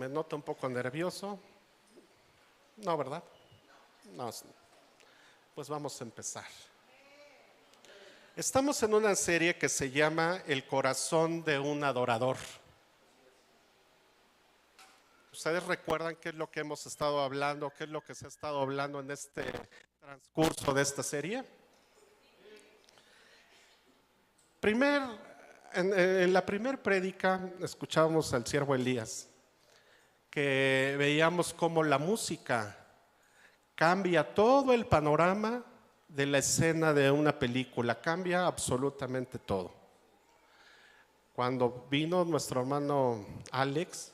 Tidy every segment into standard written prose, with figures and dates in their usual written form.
me noto un poco nervioso. No, ¿verdad? No. Pues vamos a empezar. Estamos en una serie que se llama El corazón de un adorador. ¿Ustedes recuerdan qué es lo que hemos estado hablando? ¿Qué es lo que se ha estado hablando en este transcurso de esta serie? En la primer prédica escuchábamos al siervo Elías, que veíamos cómo la música cambia todo el panorama de la escena de una película, cambia absolutamente todo. Cuando vino nuestro hermano Alex,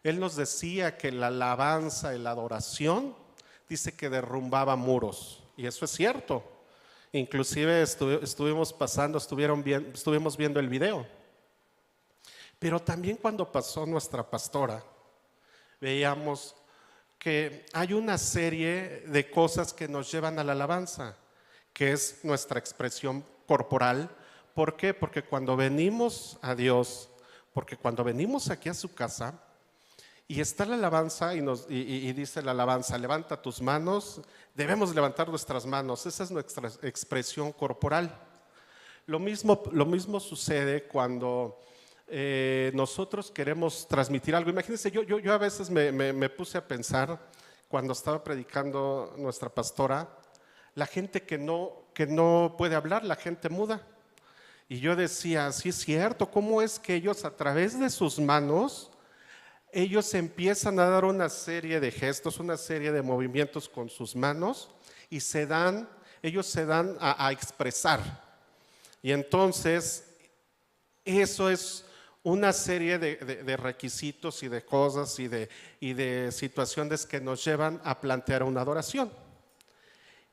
él nos decía que la alabanza y la adoración dice que derrumbaba muros, y eso es cierto. Inclusive estuvimos viendo el video. Pero también cuando pasó nuestra pastora, veíamos que hay una serie de cosas que nos llevan a la alabanza, que es nuestra expresión corporal. ¿Por qué? Porque cuando venimos a Dios, porque cuando venimos aquí a su casa y está la alabanza y dice la alabanza, levanta tus manos, debemos levantar nuestras manos, esa es nuestra expresión corporal. Lo mismo sucede cuando nosotros queremos transmitir algo. Imagínense, yo a veces me puse a pensar cuando estaba predicando nuestra pastora, la gente que no puede hablar, la gente muda. Y yo decía, sí es cierto, ¿cómo es que ellos a través de sus manos, ellos empiezan a dar una serie de gestos, una serie de movimientos con sus manos y ellos se dan a expresar? Y entonces, eso es una serie de requisitos y de cosas y de situaciones que nos llevan a plantear una adoración.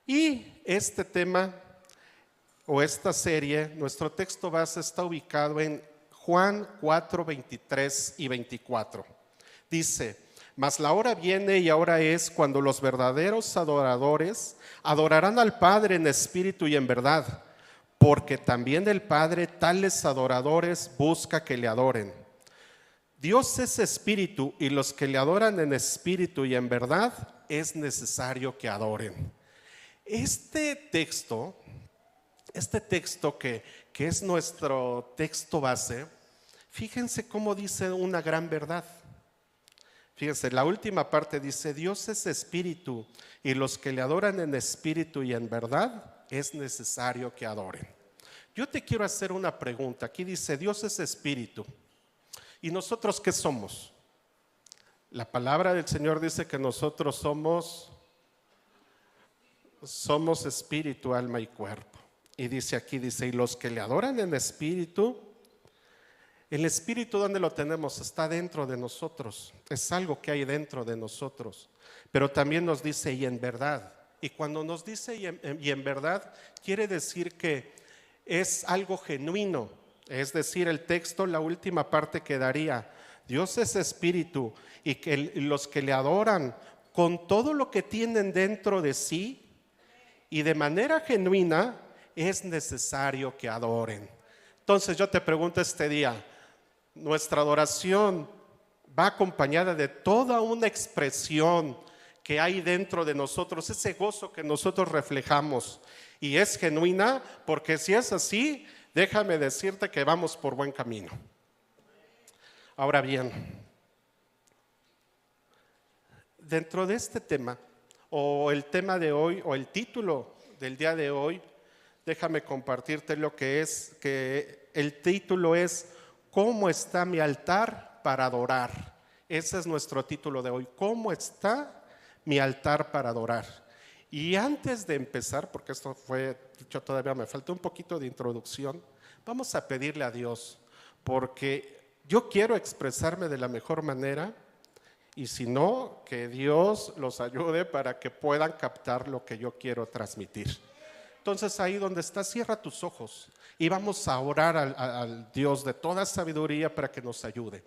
Y este tema o esta serie, nuestro texto base está ubicado en Juan 4, 23 y 24. Dice: mas la hora viene y ahora es cuando los verdaderos adoradores adorarán al Padre en espíritu y en verdad, porque también el Padre tales adoradores busca que le adoren. Dios es espíritu y los que le adoran en espíritu y en verdad es necesario que adoren. Este texto que es nuestro texto base, fíjense cómo dice una gran verdad. Fíjense, la última parte dice: Dios es espíritu y los que le adoran en espíritu y en verdad es necesario que adoren. Yo te quiero hacer una pregunta. Aquí dice: Dios es espíritu. ¿Y nosotros qué somos? La palabra del Señor dice que nosotros somos espíritu, alma y cuerpo. Y dice aquí, y los que le adoran en espíritu. El espíritu, ¿dónde lo tenemos? Está dentro de nosotros, es algo que hay dentro de nosotros. Pero también nos dice y en verdad. Y cuando nos dice y en verdad, quiere decir que es algo genuino. Es decir, el texto, la última parte quedaría: Dios es espíritu y que los que le adoran con todo lo que tienen dentro de sí y de manera genuina, es necesario que adoren. Entonces yo te pregunto este día, ¿nuestra adoración va acompañada de toda una expresión que hay dentro de nosotros, ese gozo que nosotros reflejamos, y es genuina? Porque si es así, déjame decirte que vamos por buen camino. Ahora bien, dentro de este tema, o el tema de hoy, o el título del día de hoy, déjame compartirte lo que es, que el título es: ¿cómo está mi altar para adorar? Ese es nuestro título de hoy: ¿cómo está mi altar para adorar? Y antes de empezar, porque yo todavía me falta un poquito de introducción, vamos a pedirle a Dios, porque yo quiero expresarme de la mejor manera, y si no, que Dios los ayude para que puedan captar lo que yo quiero transmitir. Entonces, ahí donde estás, cierra tus ojos y vamos a orar al Dios de toda sabiduría para que nos ayude.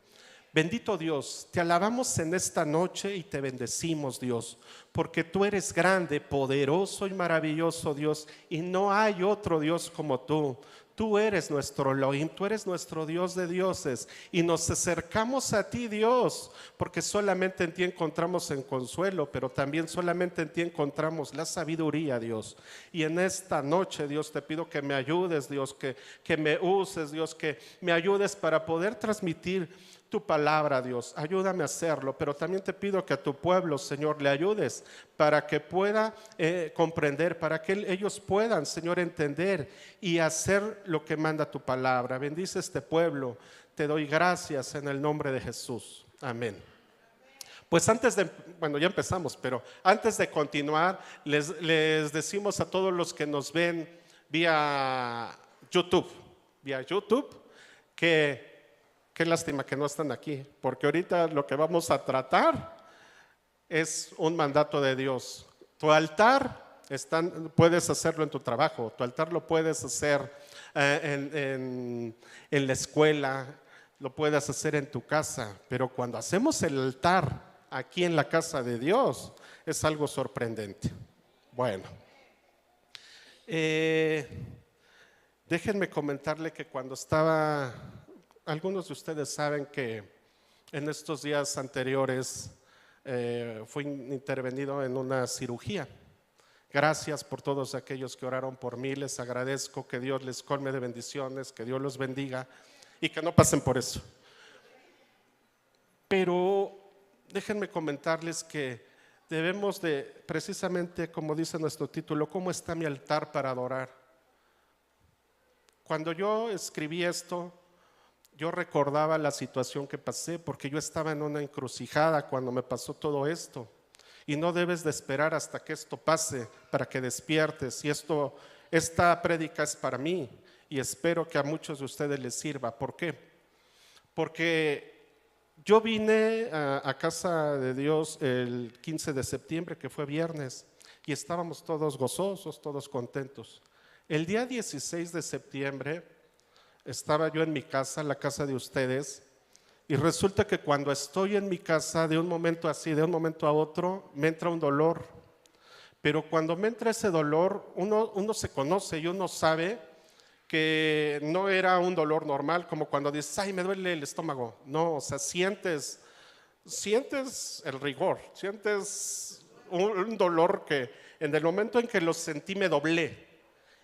Bendito Dios, te alabamos en esta noche y te bendecimos, Dios, porque tú eres grande, poderoso y maravilloso, Dios, y no hay otro Dios como tú. Tú eres nuestro Elohim, tú eres nuestro Dios de dioses y nos acercamos a ti, Dios, porque solamente en ti encontramos el consuelo, pero también solamente en ti encontramos la sabiduría, Dios. Y en esta noche, Dios, te pido que me ayudes, Dios, que me uses, Dios, que me ayudes para poder transmitir tu palabra, Dios. Ayúdame a hacerlo, pero también te pido que a tu pueblo, Señor, le ayudes para que pueda comprender, para que ellos puedan, Señor, entender y hacer lo que manda tu palabra. Bendice este pueblo. Te doy gracias en el nombre de Jesús. Amén. Pues bueno, ya empezamos, pero antes de continuar, les decimos a todos los que nos ven vía YouTube, que qué lástima que no están aquí, porque ahorita lo que vamos a tratar es un mandato de Dios. Tu altar puedes hacerlo en tu trabajo, tu altar lo puedes hacer en la escuela, lo puedes hacer en tu casa, pero cuando hacemos el altar aquí en la casa de Dios es algo sorprendente. Bueno, déjenme comentarle que cuando estaba... Algunos de ustedes saben que en estos días anteriores fui intervenido en una cirugía. Gracias por todos aquellos que oraron por mí. Les agradezco, que Dios les colme de bendiciones, que Dios los bendiga y que no pasen por eso. Pero déjenme comentarles que debemos de, precisamente como dice nuestro título, ¿cómo está mi altar para adorar? Cuando yo escribí esto, yo recordaba la situación que pasé, porque yo estaba en una encrucijada cuando me pasó todo esto. Y no debes de esperar hasta que esto pase para que despiertes. Y esta prédica es para mí y espero que a muchos de ustedes les sirva. ¿Por qué? Porque yo vine a casa de Dios el 15 de septiembre, que fue viernes, y estábamos todos gozosos, todos contentos. El día 16 de septiembre estaba yo en mi casa, la casa de ustedes, y resulta que cuando estoy en mi casa, de un momento a otro, me entra un dolor. Pero cuando me entra ese dolor, uno se conoce y uno sabe que no era un dolor normal, como cuando dices, ay, me duele el estómago. No, o sea, sientes el rigor, sientes un dolor que en el momento en que lo sentí me doblé.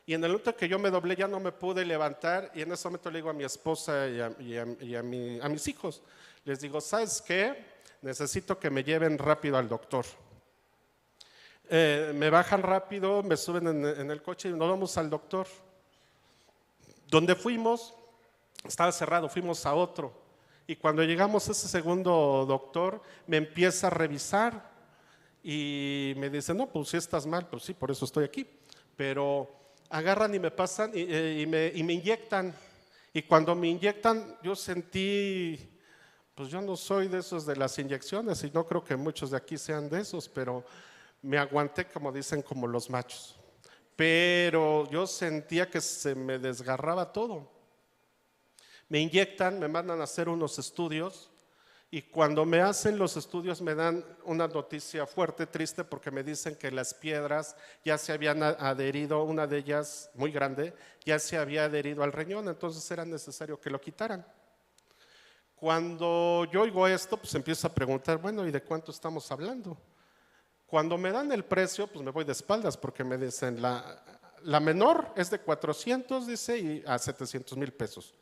Y en el momento que yo me doblé ya no me pude levantar, y en ese momento le digo a mi esposa y a mis hijos, les digo, ¿sabes qué? Necesito que me lleven rápido al doctor. Me bajan rápido, me suben en el coche y nos vamos al doctor. Donde fuimos, estaba cerrado, fuimos a otro. Y cuando llegamos a ese segundo doctor, me empieza a revisar y me dice, no, pues si estás mal, pues sí, por eso estoy aquí. Pero agarran y me pasan y me inyectan. Y cuando me inyectan, yo sentí, pues yo no soy de esos de las inyecciones y no creo que muchos de aquí sean de esos, pero me aguanté, como dicen, como los machos. Pero yo sentía que se me desgarraba todo. Me inyectan, me mandan a hacer unos estudios. Y cuando me hacen los estudios me dan una noticia fuerte, triste, porque me dicen que las piedras ya se habían adherido, una de ellas muy grande, ya se había adherido al riñón, entonces era necesario que lo quitaran. Cuando yo oigo esto, pues empiezo a preguntar, bueno, ¿y de cuánto estamos hablando? Cuando me dan el precio, pues me voy de espaldas, porque me dicen, la menor es de 400, dice, y a 700,000 pesos.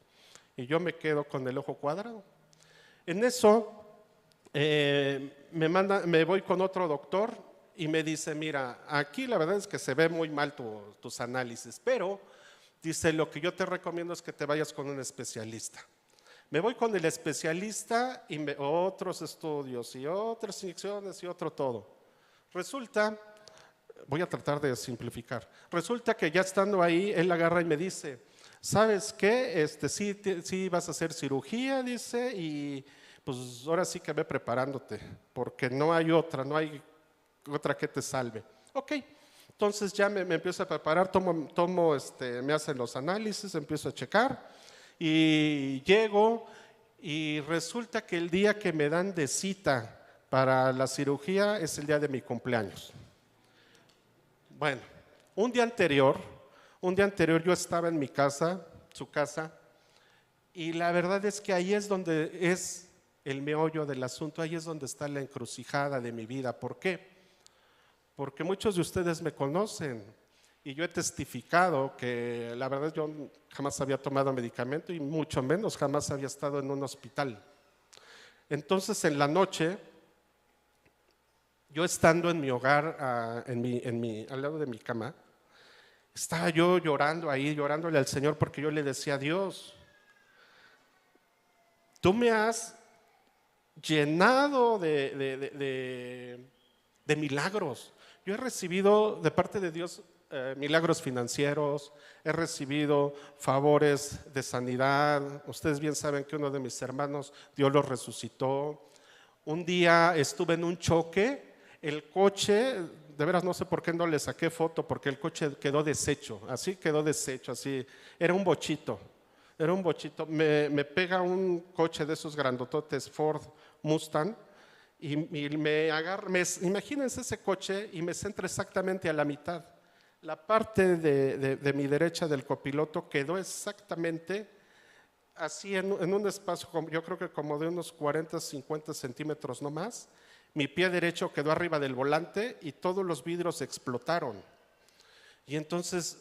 Y yo me quedo con el ojo cuadrado. En eso me voy con otro doctor y me dice, mira, aquí la verdad es que se ve muy mal tus análisis, pero dice, lo que yo te recomiendo es que te vayas con un especialista. Me voy con el especialista y otros estudios y otras inyecciones y otro todo. Resulta, voy a tratar de simplificar, resulta que ya estando ahí, él agarra y me dice, ¿sabes qué? Sí vas a hacer cirugía, dice, y pues ahora sí que ve preparándote, porque no hay otra que te salve. Ok, entonces ya me empiezo a preparar, me hacen los análisis, empiezo a checar, y llego, y resulta que el día que me dan de cita para la cirugía es el día de mi cumpleaños. Bueno, un día anterior yo estaba en mi casa su casa, y la verdad es que ahí es donde es el meollo del asunto, ahí es donde está la encrucijada de mi vida. ¿Por qué? Porque muchos de ustedes me conocen y yo he testificado que la verdad yo jamás había tomado medicamento y mucho menos jamás había estado en un hospital. Entonces en la noche, yo estando en mi hogar, al lado de mi cama, estaba yo llorando ahí, llorándole al Señor, porque yo le decía: Dios, tú me has llenado de milagros. Yo he recibido de parte de Dios milagros financieros, he recibido favores de sanidad. Ustedes bien saben que uno de mis hermanos, Dios lo resucitó. Un día estuve en un choque, el coche, de veras no sé por qué no le saqué foto, porque el coche quedó deshecho, así, era un bochito. Me pega un coche de esos grandototes Ford Mustang y me agarra, imagínense ese coche, y me centra exactamente a la mitad. La parte de mi derecha del copiloto quedó exactamente así en un espacio, yo creo que como de unos 40, 50 centímetros no más. Mi pie derecho quedó arriba del volante y todos los vidrios explotaron. Y entonces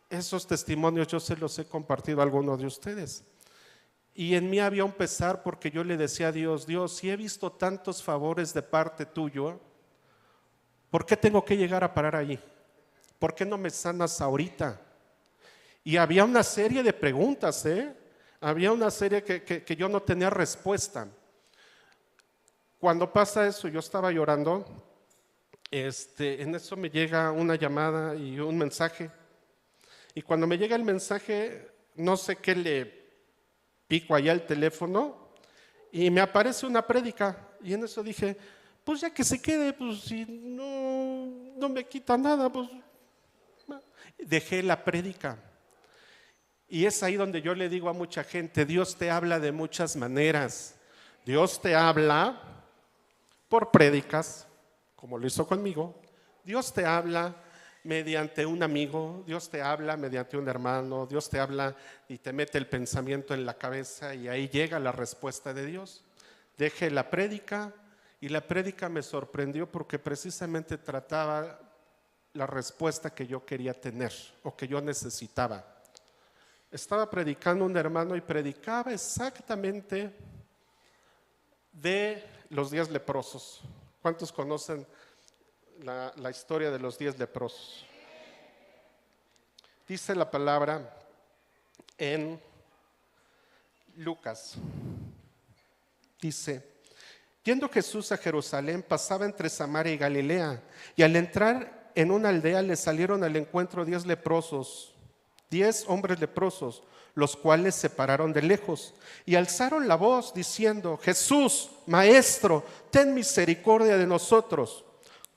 esos testimonios yo se los he compartido a algunos de ustedes. Y en mí había un pesar, porque yo le decía a Dios: Dios, si he visto tantos favores de parte tuyo, ¿por qué tengo que llegar a parar allí? ¿Por qué no me sanas ahorita? Y había una serie de preguntas, había una serie que yo no tenía respuesta. Cuando pasa eso, yo estaba llorando, en eso me llega una llamada y un mensaje. Y cuando me llega el mensaje, no sé qué le pico allá el teléfono y me aparece una prédica. Y en eso dije: pues ya que se quede, pues si no me quita nada, pues dejé la prédica. Y es ahí donde yo le digo a mucha gente: Dios te habla de muchas maneras. Dios te habla por prédicas, como lo hizo conmigo. Dios te habla mediante un amigo, Dios te habla mediante un hermano, Dios te habla y te mete el pensamiento en la cabeza, y ahí llega la respuesta de Dios. Dejé la prédica, y la prédica me sorprendió porque precisamente trataba la respuesta que yo quería tener o que yo necesitaba. Estaba predicando un hermano y predicaba exactamente de los 10 leprosos. ¿Cuántos conocen la historia de los 10 leprosos? Dice la palabra en Lucas. Dice: yendo Jesús a Jerusalén, pasaba entre Samaria y Galilea, y al entrar en una aldea le salieron al encuentro 10 leprosos, 10 hombres leprosos, los cuales se pararon de lejos y alzaron la voz diciendo: Jesús, Maestro, ten misericordia de nosotros.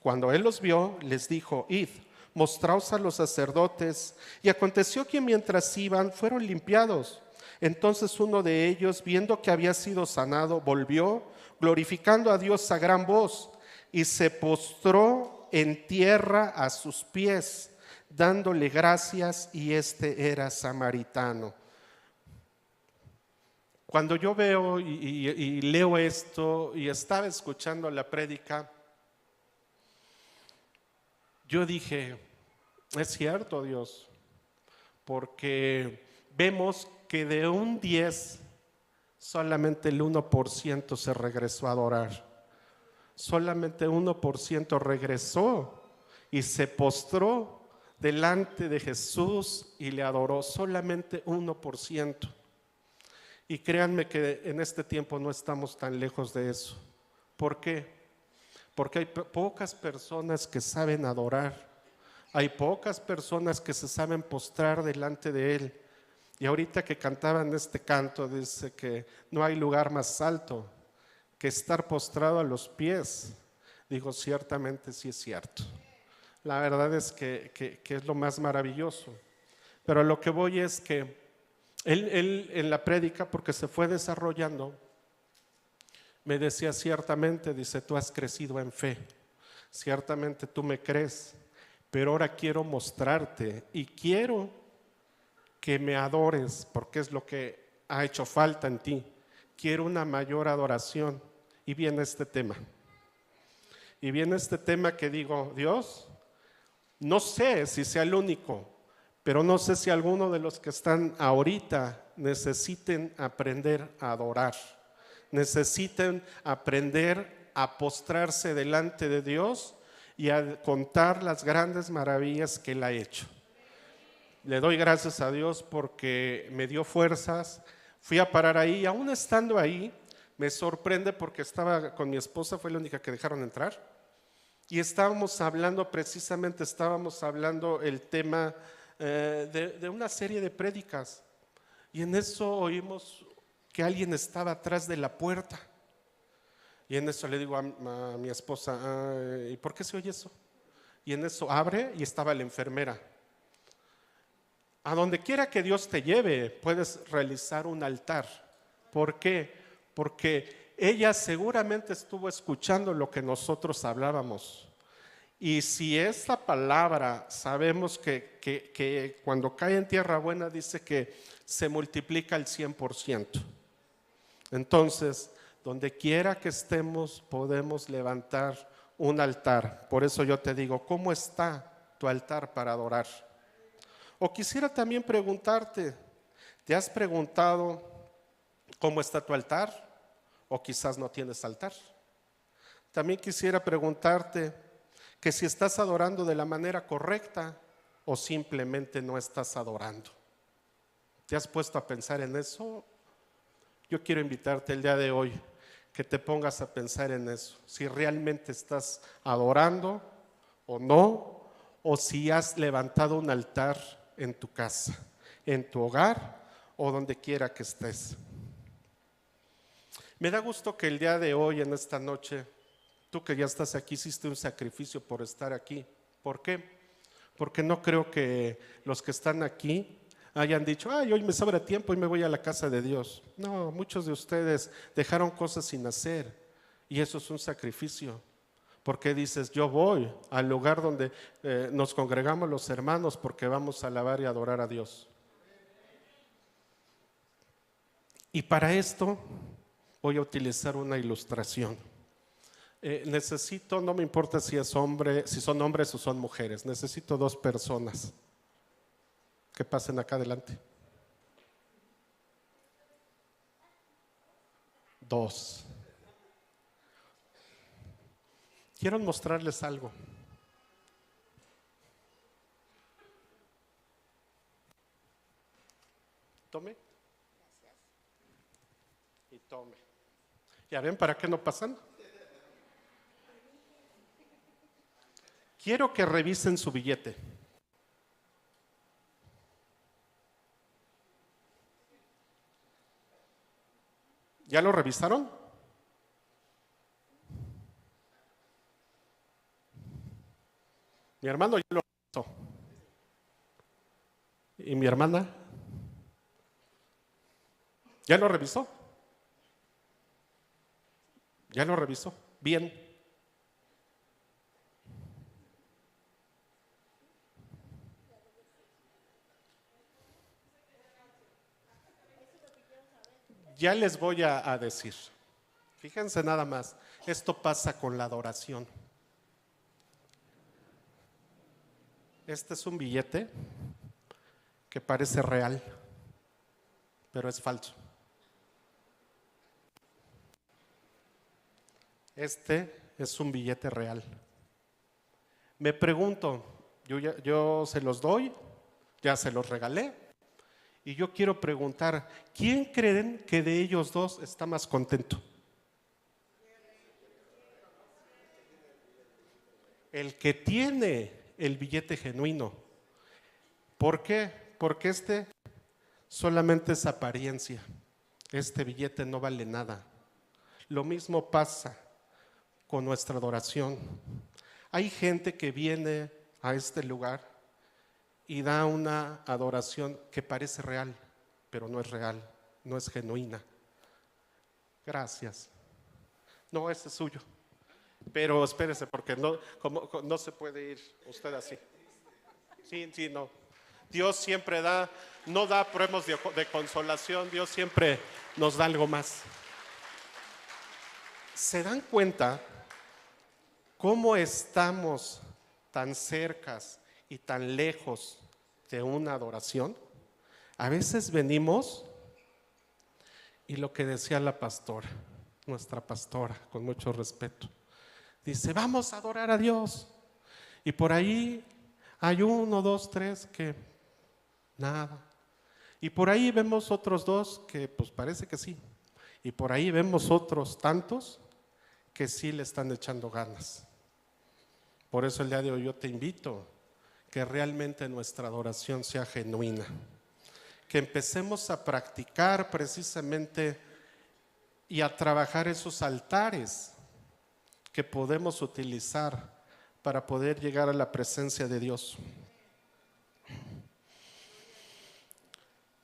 Cuando él los vio, les dijo: id, mostraos a los sacerdotes. Y aconteció que mientras iban, fueron limpiados. Entonces uno de ellos, viendo que había sido sanado, volvió, glorificando a Dios a gran voz, y se postró en tierra a sus pies, dándole gracias, y este era samaritano. Cuando yo veo y leo esto y estaba escuchando la prédica, yo dije: es cierto, Dios, porque vemos que de un 10, solamente el 1% se regresó a adorar. Solamente 1% regresó y se postró delante de Jesús y le adoró. Solamente 1%. Y créanme que en este tiempo no estamos tan lejos de eso. ¿Por qué? Porque hay pocas personas que saben adorar. Hay pocas personas que se saben postrar delante de Él. Y ahorita que cantaban este canto, dice que no hay lugar más alto que estar postrado a los pies. Digo, ciertamente sí es cierto. La verdad es que es lo más maravilloso. Pero a lo que voy es que él en la prédica, porque se fue desarrollando, me decía: ciertamente, dice, tú has crecido en fe, ciertamente tú me crees, pero ahora quiero mostrarte y quiero que me adores, porque es lo que ha hecho falta en ti. Quiero una mayor adoración. Y viene este tema. Y viene este tema que digo, Dios, no sé si sea el único, pero no sé si alguno de los que están ahorita necesiten aprender a adorar, necesiten aprender a postrarse delante de Dios y a contar las grandes maravillas que Él ha hecho. Le doy gracias a Dios porque me dio fuerzas, fui a parar ahí y aún estando ahí me sorprende porque estaba con mi esposa, fue la única que dejaron entrar. Y estábamos hablando el tema de una serie de prédicas. Y en eso oímos que alguien estaba atrás de la puerta. Y en eso le digo a mi esposa, ¿y por qué se oye eso? Y en eso abre y estaba la enfermera. A donde quiera que Dios te lleve, puedes realizar un altar. ¿Por qué? Porque ella seguramente estuvo escuchando lo que nosotros hablábamos. Y si esta palabra sabemos que cuando cae en tierra buena dice que se multiplica al 100%. Entonces, donde quiera que estemos podemos levantar un altar. Por eso yo te digo, ¿cómo está tu altar para adorar? O quisiera también preguntarte, ¿te has preguntado cómo está tu altar? O quizás no tienes altar. También quisiera preguntarte que si estás adorando de la manera correcta o simplemente no estás adorando. ¿Te has puesto a pensar en eso? Yo quiero invitarte el día de hoy que te pongas a pensar en eso, si realmente estás adorando o no, o si has levantado un altar en tu casa, en tu hogar o donde quiera que estés. Me da gusto que el día de hoy, en esta noche, tú que ya estás aquí, hiciste un sacrificio por estar aquí. ¿Por qué? Porque no creo que los que están aquí hayan dicho, ay, hoy me sobra tiempo y me voy a la casa de Dios. No, muchos de ustedes dejaron cosas sin hacer y eso es un sacrificio. Porque dices, yo voy al lugar donde nos congregamos los hermanos porque vamos a alabar y adorar a Dios. Y para esto voy a utilizar una ilustración. Necesito, no me importa si es hombre, si son hombres o son mujeres, necesito 2 personas que pasen acá adelante. 2. Quiero mostrarles algo. Tome. Y tome. ¿Ya ven para qué no pasan? Quiero que revisen su billete. ¿Ya lo revisaron? Mi hermano ya lo revisó. ¿Y mi hermana? ¿Ya lo revisó? ¿Ya lo revisó? Bien. Ya les voy a decir. Fíjense nada más, esto pasa con la adoración. Este es un billete que parece real, pero es falso. Este es un billete real. Me pregunto, yo se los doy, ya se los regalé, y yo quiero preguntar, ¿quién creen que de ellos 2 está más contento? El que tiene el billete genuino. ¿Por qué? Porque este solamente es apariencia. Este billete no vale nada. Lo mismo pasa con nuestra adoración. Hay gente que viene a este lugar y da una adoración que parece real, pero no es real, no es genuina. Gracias. No, este es suyo. Pero espérese, porque no se puede ir usted así. Sí, no. Dios siempre da, no da premios de consolación, Dios siempre nos da algo más. ¿Se dan cuenta cómo estamos tan cercas y tan lejos de una adoración? A veces venimos y lo que decía la pastora, nuestra pastora, con mucho respeto, dice, vamos a adorar a Dios. Y por ahí hay 1, 2, 3 que nada. Y por ahí vemos otros 2 que pues parece que sí. Y por ahí vemos otros tantos que sí le están echando ganas. Por eso el día de hoy yo te invito que realmente nuestra adoración sea genuina. Que empecemos a practicar precisamente y a trabajar esos altares que podemos utilizar para poder llegar a la presencia de Dios.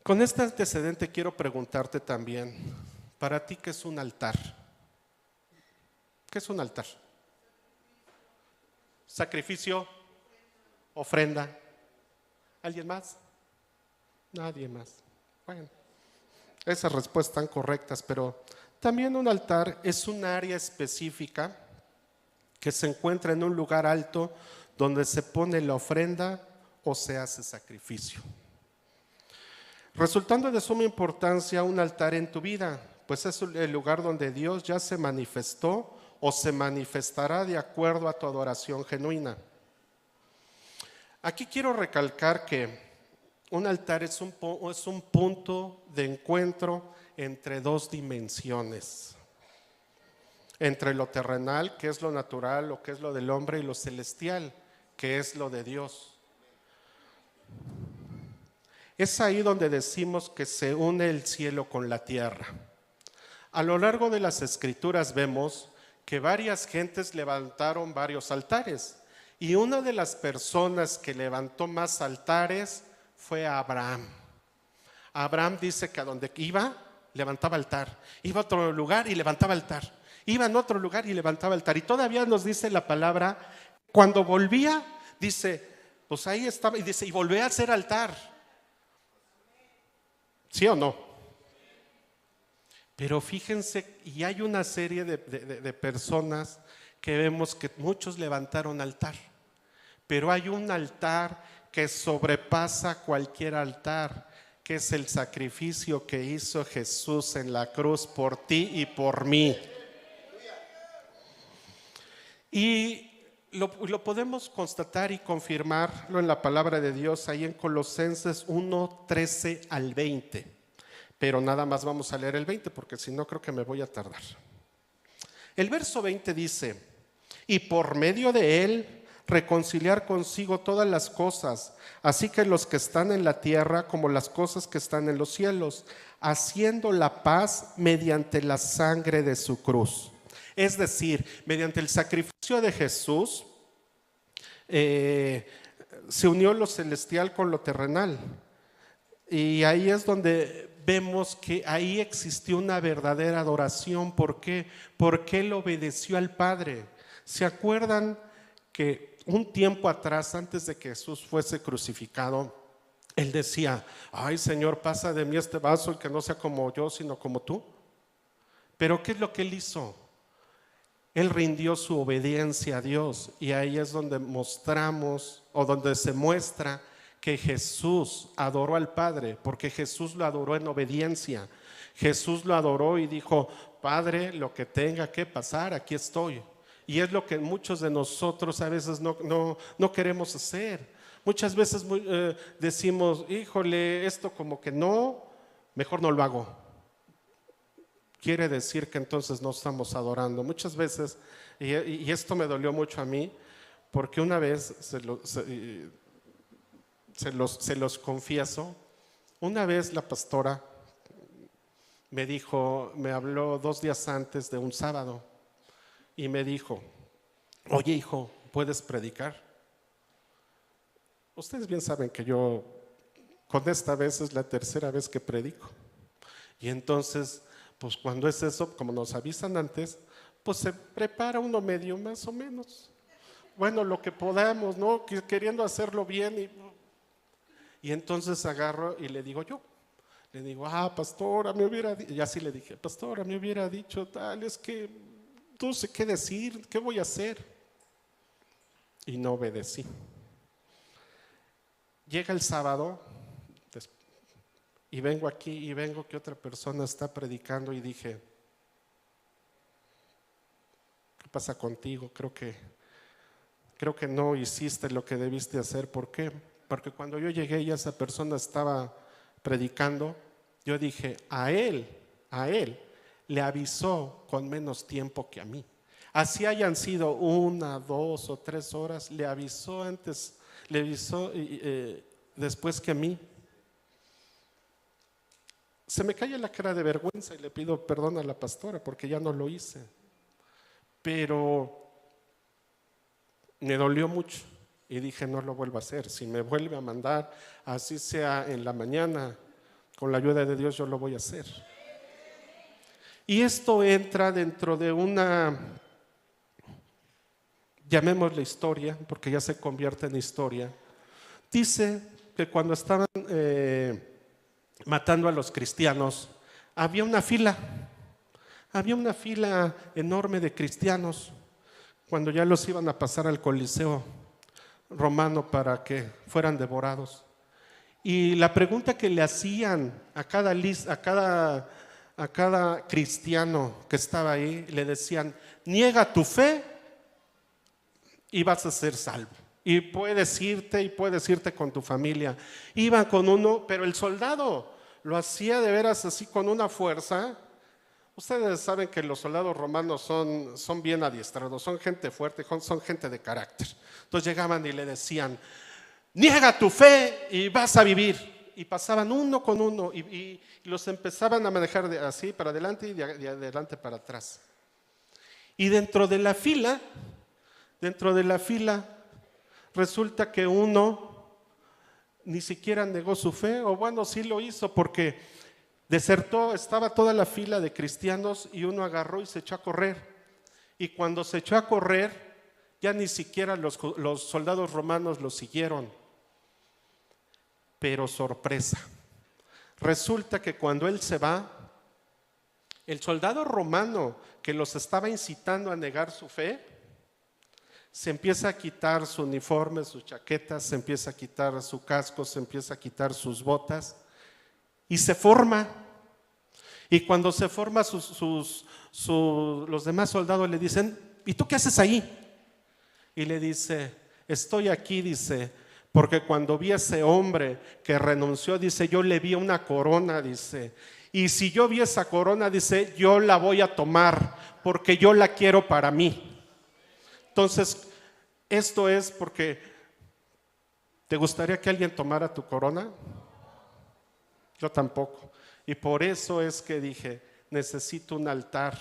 Con este antecedente quiero preguntarte también, para ti, ¿qué es un altar? ¿Qué es un altar? Sacrificio, ofrenda. ¿Alguien más? Nadie más. Bueno, esas respuestas están correctas, pero también un altar es un área específica que se encuentra en un lugar alto donde se pone la ofrenda o se hace sacrificio. Resultando de suma importancia un altar en tu vida, pues es el lugar donde Dios ya se manifestó o se manifestará de acuerdo a tu adoración genuina. Aquí quiero recalcar que un altar es un punto de encuentro entre 2 dimensiones. Entre lo terrenal, que es lo natural, lo que es lo del hombre, y lo celestial, que es lo de Dios. Es ahí donde decimos que se une el cielo con la tierra. A lo largo de las escrituras vemos que varias gentes levantaron varios altares, y una de las personas que levantó más altares fue Abraham. Abraham dice que a donde iba, levantaba altar. Iba a otro lugar y levantaba altar. Iba en otro lugar y levantaba altar. Y todavía nos dice la palabra, cuando volvía, dice, pues ahí estaba, y dice, y volvió a hacer altar. ¿Sí o no? Pero fíjense, y hay una serie de personas que vemos que muchos levantaron altar, pero hay un altar que sobrepasa cualquier altar, que es el sacrificio que hizo Jesús en la cruz por ti y por mí. Y lo podemos constatar y confirmarlo en la palabra de Dios, ahí en Colosenses 1, 13 al 20. Pero nada más vamos a leer el 20, porque si no creo que me voy a tardar. El verso 20 dice, y por medio de él reconciliar consigo todas las cosas, así que los que están en la tierra como las cosas que están en los cielos, haciendo la paz mediante la sangre de su cruz. Es decir, mediante el sacrificio de Jesús, se unió lo celestial con lo terrenal. Y ahí es donde vemos que ahí existió una verdadera adoración. ¿Por qué? Porque él obedeció al Padre. ¿Se acuerdan que un tiempo atrás, antes de que Jesús fuese crucificado, él decía, ay Señor, pasa de mí este vaso y que no sea como yo, sino como tú? Pero ¿qué es lo que él hizo? Él rindió su obediencia a Dios, y ahí es donde mostramos, o donde se muestra que Jesús adoró al Padre, porque Jesús lo adoró en obediencia. Jesús lo adoró y dijo, Padre, lo que tenga que pasar, aquí estoy. Y es lo que muchos de nosotros a veces no queremos hacer. Muchas veces decimos, híjole, esto como que no, mejor no lo hago. Quiere decir que entonces no estamos adorando. Muchas veces, y esto me dolió mucho a mí, porque una vez se los confieso, una vez la pastora me habló 2 días antes de un sábado y me dijo, oye hijo, ¿puedes predicar? Ustedes bien saben que yo con esta vez es la 3ª vez que predico, y entonces pues cuando es eso, como nos avisan antes, pues se prepara uno medio más o menos, bueno, lo que podamos, ¿no? Queriendo hacerlo bien. Y entonces agarro y le digo yo, le digo, pastora, me hubiera dicho, y así le dije, pastora, me hubiera dicho tal, es que no sé qué decir, qué voy a hacer. Y no obedecí. Llega el sábado y vengo aquí y vengo que otra persona está predicando y dije, ¿qué pasa contigo? Creo que no hiciste lo que debiste hacer. ¿Por qué? Porque cuando yo llegué y esa persona estaba predicando, yo dije, a él le avisó con menos tiempo que a mí. Así hayan sido 1, 2 o 3 horas, le avisó antes, le avisó después que a mí. Se me cae la cara de vergüenza y le pido perdón a la pastora porque ya no lo hice. Pero me dolió mucho y dije, no lo vuelvo a hacer. Si me vuelve a mandar, así sea en la mañana, con la ayuda de Dios yo lo voy a hacer. Y esto entra dentro de una, llamémosle historia, porque ya se convierte en historia. Dice que cuando estaban matando a los cristianos, había una fila enorme de cristianos, cuando ya los iban a pasar al Coliseo romano para que fueran devorados. Y la pregunta que le hacían a cada cristiano que estaba ahí, le decían, niega tu fe y vas a ser salvo. Y puedes irte con tu familia. Iban con uno, pero el soldado lo hacía de veras así con una fuerza. Ustedes saben que los soldados romanos son bien adiestrados, son gente fuerte, son gente de carácter. Entonces llegaban y le decían, niega tu fe y vas a vivir. Y pasaban uno con uno y los empezaban a manejar así para adelante y de adelante para atrás. Y dentro de la fila, resulta que uno ni siquiera negó su fe, o bueno, sí lo hizo porque desertó, estaba toda la fila de cristianos y uno agarró y se echó a correr. Y cuando se echó a correr, ya ni siquiera los soldados romanos lo siguieron. Pero sorpresa, resulta que cuando él se va, el soldado romano que los estaba incitando a negar su fe, se empieza a quitar su uniforme, sus chaquetas, se empieza a quitar su casco, se empieza a quitar sus botas y se forma. Y cuando se forma, los demás soldados le dicen, ¿y tú qué haces ahí? Y le dice, estoy aquí, dice, porque cuando vi a ese hombre que renunció, dice, yo le vi una corona, dice, y si yo vi esa corona, dice, yo la voy a tomar porque yo la quiero para mí. Entonces, esto es porque, ¿te gustaría que alguien tomara tu corona? Yo tampoco. Y por eso es que dije, necesito un altar,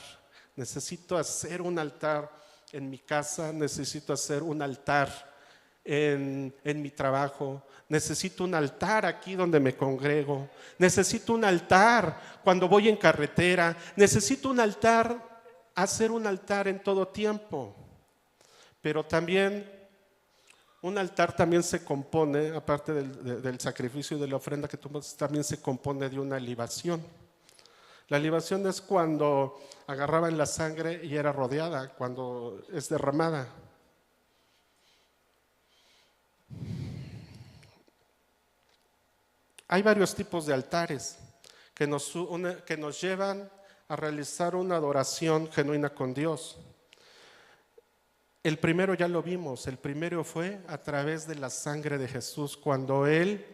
necesito hacer un altar en mi casa, necesito hacer un altar en mi trabajo, necesito un altar aquí donde me congrego, necesito un altar cuando voy en carretera, necesito un altar, hacer un altar en todo tiempo. Pero también un altar también se compone, aparte del sacrificio y de la ofrenda que tomas, también se compone de una libación. La libación es cuando agarraban la sangre y era rodeada, cuando es derramada. Hay varios tipos de altares que nos llevan a realizar una adoración genuina con Dios. El primero ya lo vimos, el primero fue a través de la sangre de Jesús, cuando Él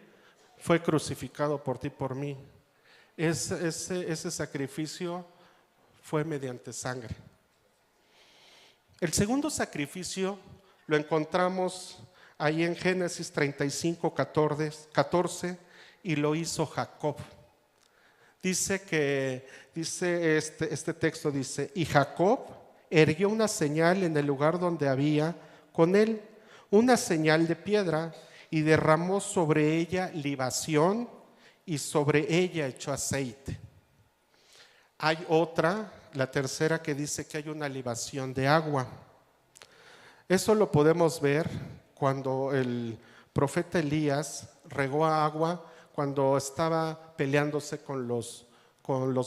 fue crucificado por ti y por mí. Ese sacrificio fue mediante sangre. El segundo sacrificio lo encontramos ahí en Génesis 35, 14, y lo hizo Jacob. Dice este texto dice, y Jacob erguió una señal en el lugar donde había con él una señal de piedra y derramó sobre ella libación y sobre ella echó aceite. Hay otra, la tercera, que dice que hay una libación de agua. Eso lo podemos ver cuando el profeta Elías regó agua cuando estaba peleándose con los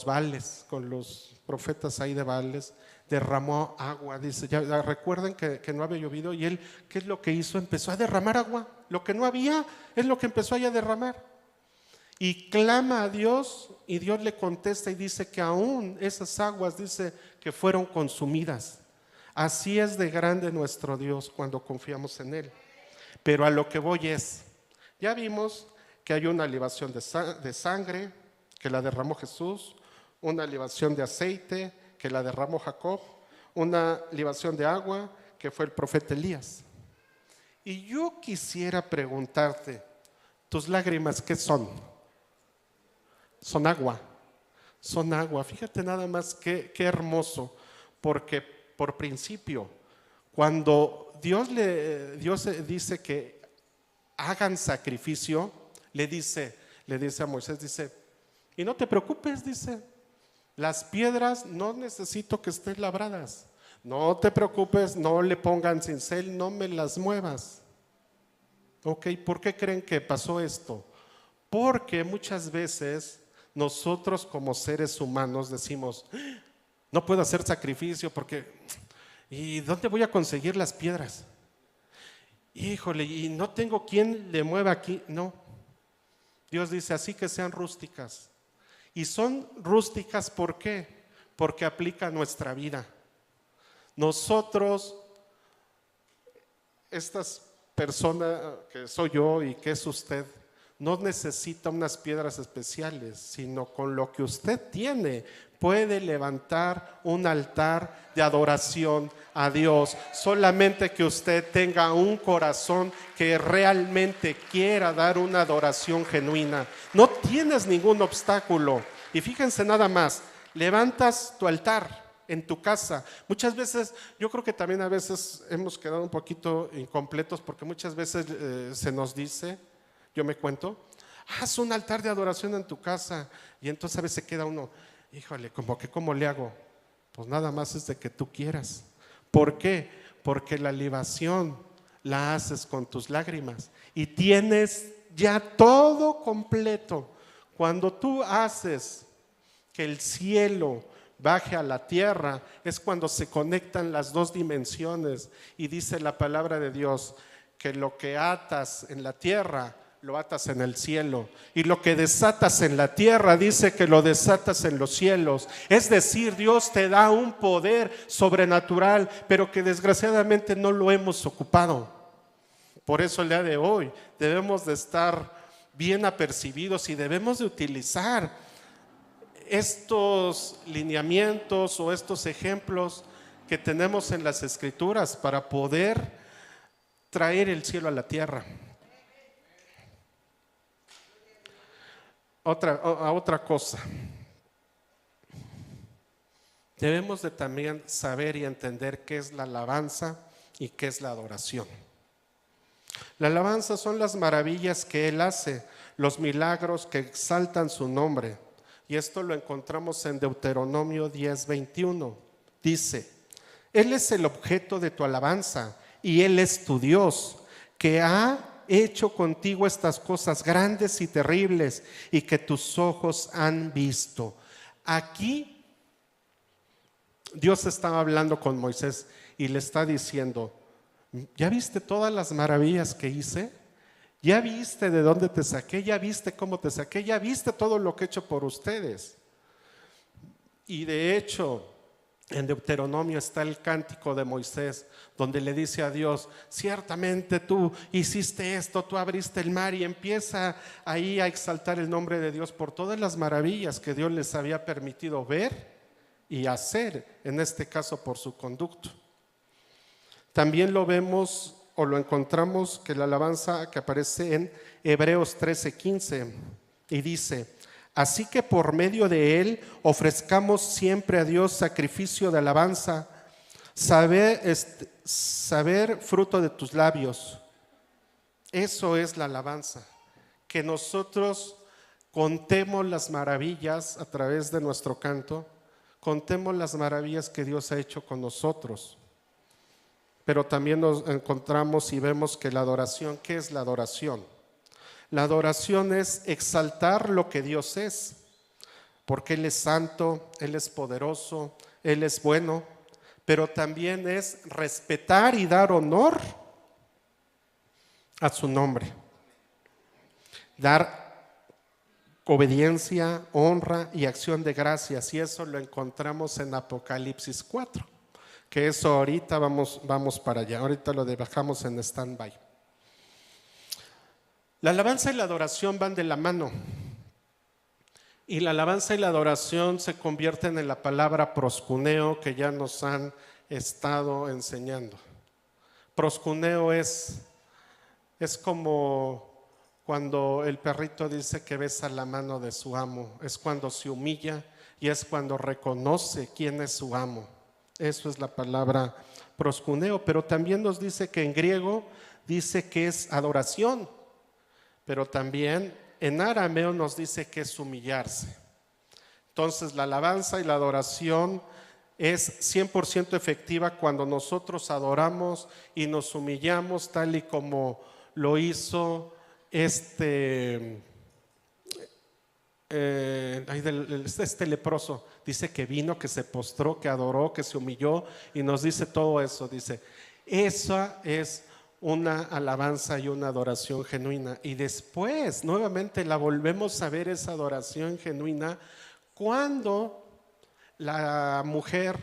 Baales, con los profetas ahí de Baales, derramó agua. Dice, ya recuerden que no había llovido y él, ¿qué es lo que hizo? Empezó a derramar agua. Lo que no había es lo que empezó a derramar. Y clama a Dios y Dios le contesta y dice que aún esas aguas, dice que fueron consumidas. Así es de grande nuestro Dios cuando confiamos en Él. Pero a lo que voy es, ya vimos que hay una libación de sangre que la derramó Jesús, una libación de aceite que la derramó Jacob, una libación de agua que fue el profeta Elías. Y yo quisiera preguntarte, ¿tus lágrimas qué son? Son agua, son agua. Fíjate nada más qué hermoso, porque por principio, cuando Dios dice que hagan sacrificio, le dice a Moisés, dice, y no te preocupes, dice, las piedras no necesito que estén labradas, no te preocupes, no le pongan cincel, no me las muevas. Ok, ¿por qué creen que pasó esto? Porque muchas veces nosotros como seres humanos decimos, no puedo hacer sacrificio porque, ¿y dónde voy a conseguir las piedras? Híjole, y no tengo quien le mueva aquí. No, Dios dice así que sean rústicas. Y son rústicas, ¿por qué? Porque aplica a nuestra vida. Nosotros, estas personas que soy yo y que es usted, no necesita unas piedras especiales, sino con lo que usted tiene puede levantar un altar de adoración a Dios. Solamente que usted tenga un corazón que realmente quiera dar una adoración genuina. No tienes ningún obstáculo. Y fíjense nada más, levantas tu altar en tu casa. Muchas veces, yo creo que también a veces hemos quedado un poquito incompletos porque muchas veces se nos dice, yo me cuento, haz un altar de adoración en tu casa y entonces a veces se queda uno, híjole, como que ¿cómo le hago? Pues nada más es de que tú quieras. ¿Por qué? Porque la libación la haces con tus lágrimas y tienes ya todo completo. Cuando tú haces que el cielo baje a la tierra, es cuando se conectan las dos dimensiones y dice la palabra de Dios que lo que atas en la tierra lo atas en el cielo y lo que desatas en la tierra dice que lo desatas en los cielos. Es decir, Dios te da un poder sobrenatural, pero que desgraciadamente no lo hemos ocupado. Por eso el día de hoy debemos de estar bien apercibidos y debemos de utilizar estos lineamientos o estos ejemplos que tenemos en las Escrituras para poder traer el cielo a la tierra. Otra cosa, debemos de también saber y entender qué es la alabanza y qué es la adoración. La alabanza son las maravillas que Él hace, los milagros que exaltan su nombre. Y esto lo encontramos en Deuteronomio 10:21. Dice, Él es el objeto de tu alabanza y Él es tu Dios, que ha hecho contigo estas cosas grandes y terribles y que tus ojos han visto. Aquí Dios estaba hablando con Moisés y le está diciendo, ¿ya viste todas las maravillas que hice? ¿Ya viste de dónde te saqué? ¿Ya viste cómo te saqué? ¿Ya viste todo lo que he hecho por ustedes? Y de hecho, en Deuteronomio está el cántico de Moisés, donde le dice a Dios, ciertamente tú hiciste esto, tú abriste el mar, y empieza ahí a exaltar el nombre de Dios por todas las maravillas que Dios les había permitido ver y hacer, en este caso por su conducto. También lo vemos o lo encontramos que la alabanza que aparece en Hebreos 13:15 y dice, así que por medio de él ofrezcamos siempre a Dios sacrificio de alabanza, saber fruto de tus labios. Eso es la alabanza, que nosotros contemos las maravillas a través de nuestro canto, contemos las maravillas que Dios ha hecho con nosotros. Pero también nos encontramos y vemos que la adoración, ¿qué es la adoración? La adoración es exaltar lo que Dios es, porque Él es santo, Él es poderoso, Él es bueno, pero también es respetar y dar honor a su nombre. Dar obediencia, honra y acción de gracias, y eso lo encontramos en Apocalipsis 4, que eso ahorita vamos para allá, ahorita lo dejamos en stand-by. La alabanza y la adoración van de la mano, y la alabanza y la adoración se convierten en la palabra proskuneo que ya nos han estado enseñando. Proskuneo es como cuando el perrito dice que besa la mano de su amo, es cuando se humilla y es cuando reconoce quién es su amo. Eso es la palabra proskuneo, pero también nos dice que en griego dice que es adoración, pero también en arameo nos dice que es humillarse. Entonces la alabanza y la adoración es 100% efectiva cuando nosotros adoramos y nos humillamos tal y como lo hizo este leproso. Dice que vino, que se postró, que adoró, que se humilló, y nos dice todo eso. Dice, esa es una alabanza y una adoración genuina. Y después nuevamente la volvemos a ver, esa adoración genuina, cuando la mujer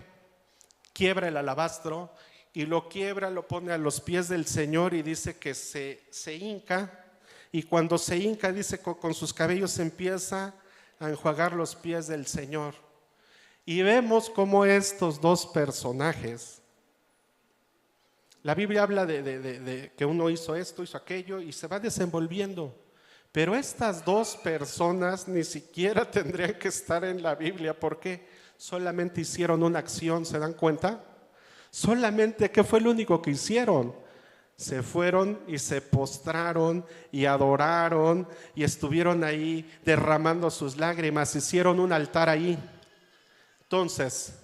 quiebra el alabastro y lo quiebra, lo pone a los pies del Señor y dice que se hinca. Y cuando se hinca, dice, con sus cabellos empieza a enjuagar los pies del Señor. Y vemos cómo estos dos personajes, la Biblia habla de que uno hizo esto, hizo aquello, y se va desenvolviendo. Pero estas dos personas ni siquiera tendrían que estar en la Biblia, porque solamente hicieron una acción, ¿se dan cuenta? Solamente, ¿qué fue lo único que hicieron? Se fueron y se postraron y adoraron y estuvieron ahí derramando sus lágrimas, hicieron un altar ahí. Entonces,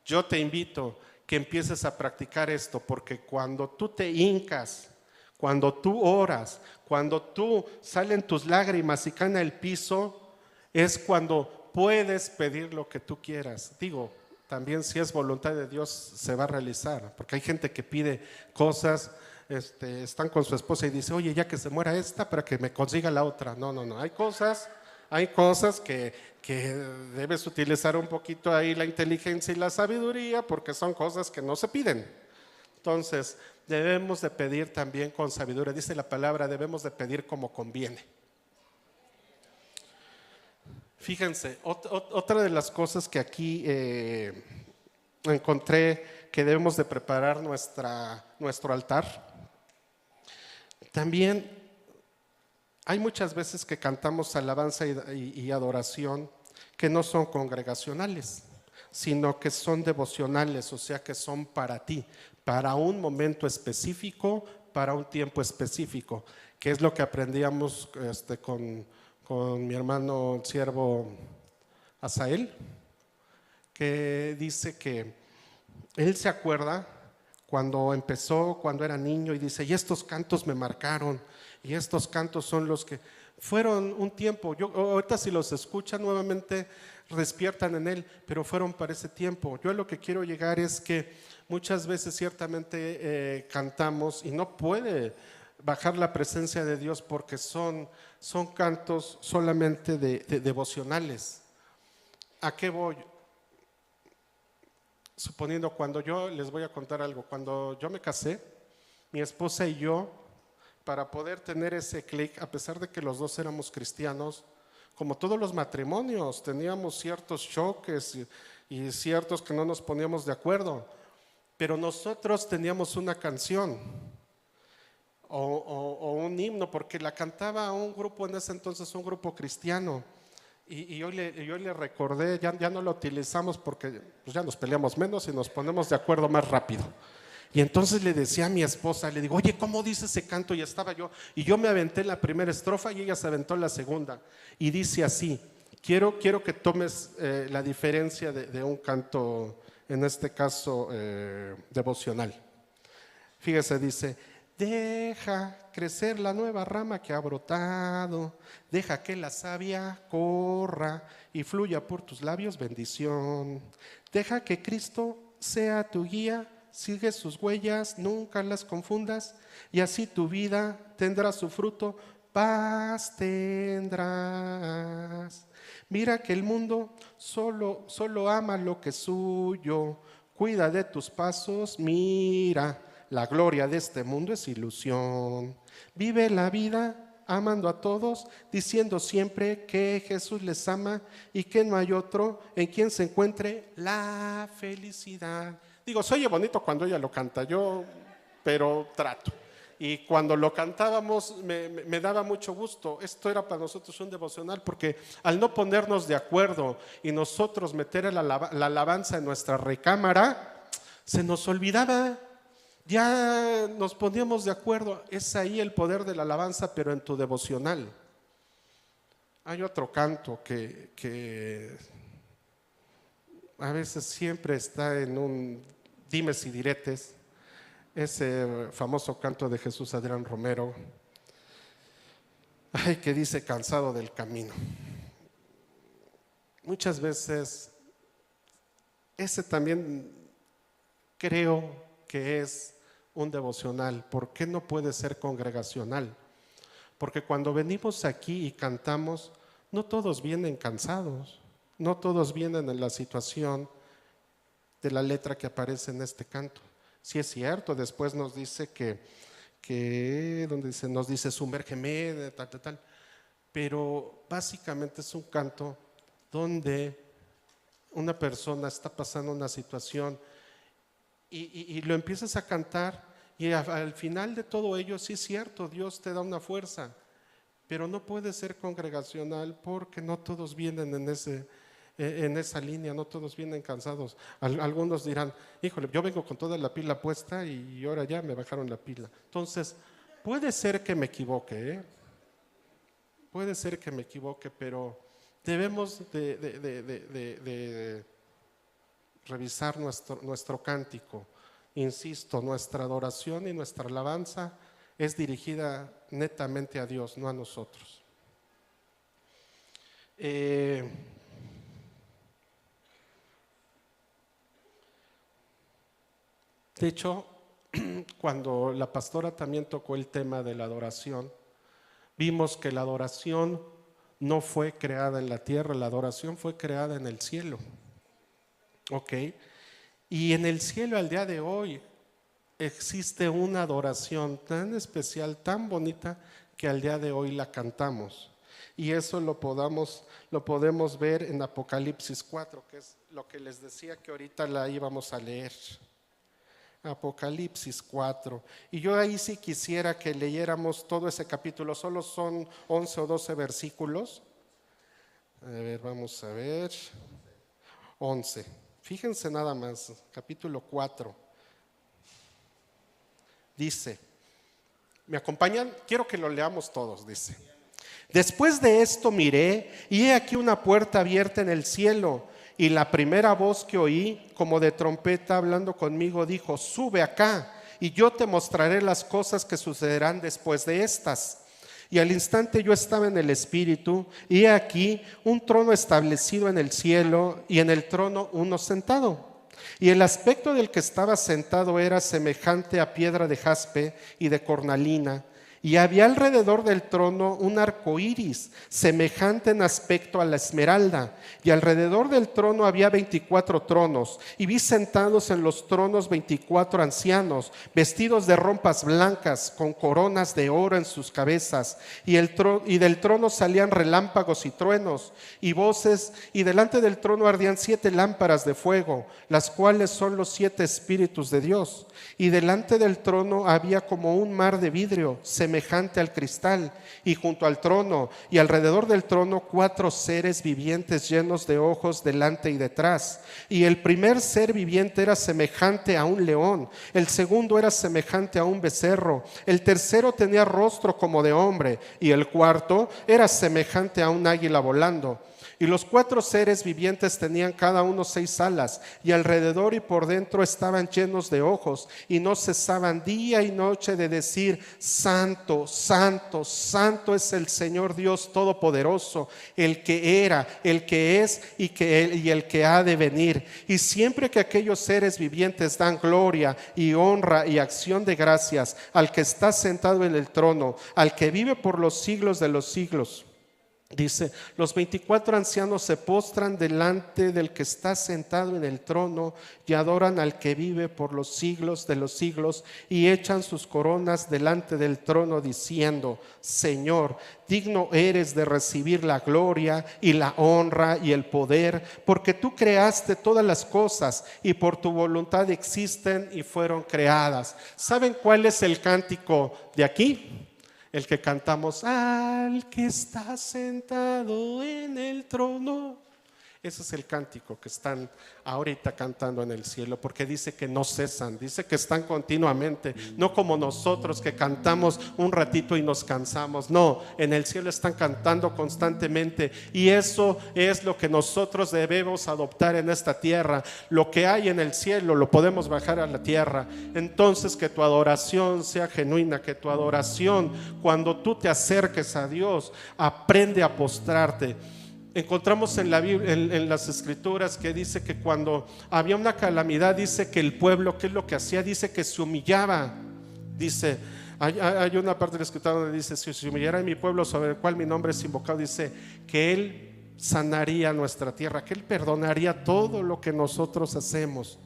yo te invito que empieces a practicar esto, porque cuando tú te hincas, cuando tú oras, cuando tú salen tus lágrimas y caen al piso, es cuando puedes pedir lo que tú quieras. Digo, también si es voluntad de Dios se va a realizar, porque hay gente que pide cosas, están con su esposa y dice, oye, ya que se muera esta para que me consiga la otra. No, hay cosas que debes utilizar un poquito ahí la inteligencia y la sabiduría, porque son cosas que no se piden. Entonces debemos de pedir también con sabiduría. Dice la palabra, debemos de pedir como conviene. Fíjense, otra de las cosas que aquí encontré, que debemos de preparar nuestro altar. También hay muchas veces que cantamos alabanza y adoración que no son congregacionales, sino que son devocionales, o sea que son para ti, para un momento específico, para un tiempo específico, que es lo que aprendíamos con mi hermano siervo Asael, que dice que él se acuerda cuando empezó, cuando era niño, y dice, y estos cantos me marcaron, y estos cantos son los que fueron un tiempo. Yo ahorita, si los escuchan nuevamente, despiertan en él, pero fueron para ese tiempo. Yo a lo que quiero llegar es que muchas veces ciertamente cantamos y no puede bajar la presencia de Dios, porque son cantos solamente devocionales. ¿A qué voy? Suponiendo, cuando yo les voy a contar algo, cuando yo me casé, mi esposa y yo, para poder tener ese clic, a pesar de que los dos éramos cristianos, como todos los matrimonios, teníamos ciertos choques y ciertos que no nos poníamos de acuerdo, pero nosotros teníamos una canción o un himno, porque la cantaba un grupo en ese entonces, un grupo cristiano. Y yo le recordé, ya no lo utilizamos porque pues ya nos peleamos menos y nos ponemos de acuerdo más rápido. Y entonces le decía a mi esposa, le digo, oye, ¿cómo dice ese canto? Y estaba yo, y yo me aventé la primera estrofa y ella se aventó la segunda. Y dice así, quiero que tomes la diferencia de un canto, en este caso devocional. Fíjese, dice, Deja crecer la nueva rama que ha brotado, deja que la savia corra y fluya por tus labios bendición. Deja que Cristo sea tu guía, sigue sus huellas, nunca las confundas, y así tu vida tendrá su fruto, paz tendrás. Mira que el mundo solo ama lo que es suyo, cuida de tus pasos, mira. La gloria de este mundo es ilusión. Vive la vida amando a todos, diciendo siempre que Jesús les ama y que no hay otro en quien se encuentre la felicidad. Digo, se oye bonito cuando ella lo canta, yo, pero trato. Y cuando lo cantábamos me daba mucho gusto. Esto era para nosotros un devocional, porque al no ponernos de acuerdo y nosotros meter la alabanza en nuestra recámara, se nos olvidaba. Ya nos poníamos de acuerdo. Es ahí el poder de la alabanza, pero en tu devocional. Hay otro canto que a veces siempre está en un dimes y diretes, ese famoso canto de Jesús Adrián Romero, que dice cansado del camino. Muchas veces ese también creo que es un devocional. ¿Por qué no puede ser congregacional? Porque cuando venimos aquí y cantamos, no todos vienen cansados, no todos vienen en la situación de la letra que aparece en este canto. Sí es cierto, después nos dice nos dice sumérgeme, tal, pero básicamente es un canto donde una persona está pasando una situación y lo empiezas a cantar, y al final de todo ello, sí es cierto, Dios te da una fuerza, pero no puede ser congregacional porque no todos vienen en esa línea, no todos vienen cansados. Algunos dirán, híjole, yo vengo con toda la pila puesta y ahora ya me bajaron la pila. Entonces, puede ser que me equivoque, puede ser que me equivoque, pero debemos de revisar nuestro cántico. Insisto, nuestra adoración y nuestra alabanza es dirigida netamente a Dios, no a nosotros. De hecho, cuando la pastora también tocó el tema de la adoración, vimos que la adoración no fue creada en la tierra, la adoración fue creada en el cielo. Ok, y en el cielo al día de hoy existe una adoración tan especial, tan bonita, que al día de hoy la cantamos. Y eso lo podemos ver en Apocalipsis 4, que es lo que les decía que ahorita la íbamos a leer. Apocalipsis 4. Y yo ahí sí quisiera que leyéramos todo ese capítulo, solo son 11 o 12 versículos. A ver, vamos a ver. 11. Fíjense nada más, capítulo 4. Dice, ¿me acompañan? Quiero que lo leamos todos, dice. Después de esto miré, y he aquí una puerta abierta en el cielo, y la primera voz que oí, como de trompeta hablando conmigo, dijo, sube acá, y yo te mostraré las cosas que sucederán después de estas. Y al instante yo estaba en el Espíritu, y he aquí un trono establecido en el cielo, y en el trono uno sentado. Y el aspecto del que estaba sentado era semejante a piedra de jaspe y de cornalina, y había alrededor del trono un arco iris, semejante en aspecto a la esmeralda, y alrededor del trono había 24 tronos, y vi sentados en los tronos 24 ancianos, vestidos de ropas blancas, con coronas de oro en sus cabezas, y del trono salían relámpagos y truenos, y voces, y delante del trono ardían 7 lámparas de fuego, las cuales son los 7 espíritus de Dios, y delante del trono había como un mar de vidrio, semejante al cristal, y junto al trono y alrededor del trono 4 seres vivientes llenos de ojos delante y detrás. Y el primer ser viviente era semejante a un león, el segundo era semejante a un becerro, el tercero tenía rostro como de hombre, y el cuarto era semejante a un águila volando. Y los 4 seres vivientes tenían cada uno 6 alas, y alrededor y por dentro estaban llenos de ojos, y no cesaban día y noche de decir: Santo, santo, santo es el Señor Dios Todopoderoso, el que era, el que es y el que ha de venir. Y siempre que aquellos seres vivientes dan gloria y honra y acción de gracias al que está sentado en el trono, al que vive por los siglos de los siglos, dice, los 24 ancianos se postran delante del que está sentado en el trono y adoran al que vive por los siglos de los siglos, y echan sus coronas delante del trono diciendo: Señor, digno eres de recibir la gloria y la honra y el poder, porque tú creaste todas las cosas y por tu voluntad existen y fueron creadas. ¿Saben cuál es el cántico de aquí? El que cantamos: al que está sentado en el trono. Ese es el cántico que están ahorita cantando en el cielo, porque dice que no cesan, dice que están continuamente, no como nosotros que cantamos un ratito y nos cansamos. No, en el cielo están cantando constantemente, y eso es lo que nosotros debemos adoptar en esta tierra. Lo que hay en el cielo lo podemos bajar a la tierra. Entonces, que tu adoración sea genuina, que tu adoración, cuando tú te acerques a Dios, aprende a postrarte. Encontramos en la Biblia, en las escrituras, que dice que cuando había una calamidad, dice que el pueblo, ¿qué es lo que hacía? Dice que se humillaba. Dice, hay una parte de la escritura donde dice: si se humillara en mi pueblo sobre el cual mi nombre es invocado, dice que Él sanaría nuestra tierra, que Él perdonaría todo lo que nosotros hacemos.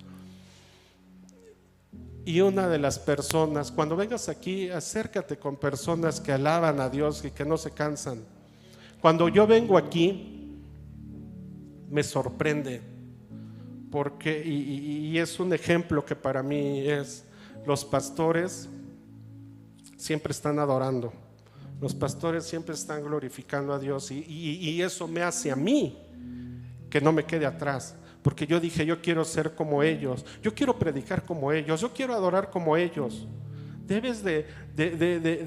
Y una de las personas, cuando vengas aquí, acércate con personas que alaban a Dios y que no se cansan. Cuando yo vengo aquí, me sorprende, porque y es un ejemplo que para mí es: los pastores siempre están adorando, los pastores siempre están glorificando a Dios, y eso me hace a mí que no me quede atrás, porque yo dije: yo quiero ser como ellos, yo quiero predicar como ellos, yo quiero adorar como ellos. Debes de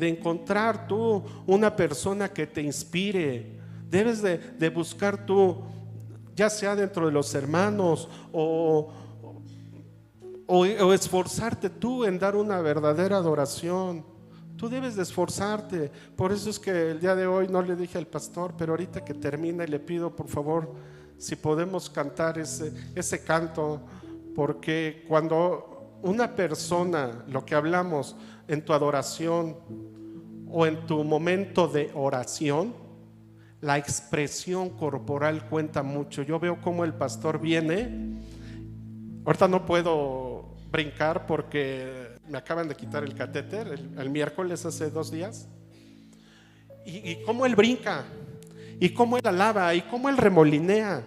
encontrar tú una persona que te inspire. Debes de buscar tú, ya sea dentro de los hermanos, o esforzarte tú en dar una verdadera adoración. Tú debes de esforzarte. Por eso es que el día de hoy no le dije al pastor, pero ahorita que termine le pido por favor si podemos cantar ese canto, porque cuando una persona, lo que hablamos en tu adoración o en tu momento de oración, la expresión corporal cuenta mucho. Yo veo cómo el pastor viene. Ahorita no puedo brincar porque me acaban de quitar el catéter el miércoles, hace 2 días. Y cómo él brinca, y cómo él alaba, y cómo él remolinea,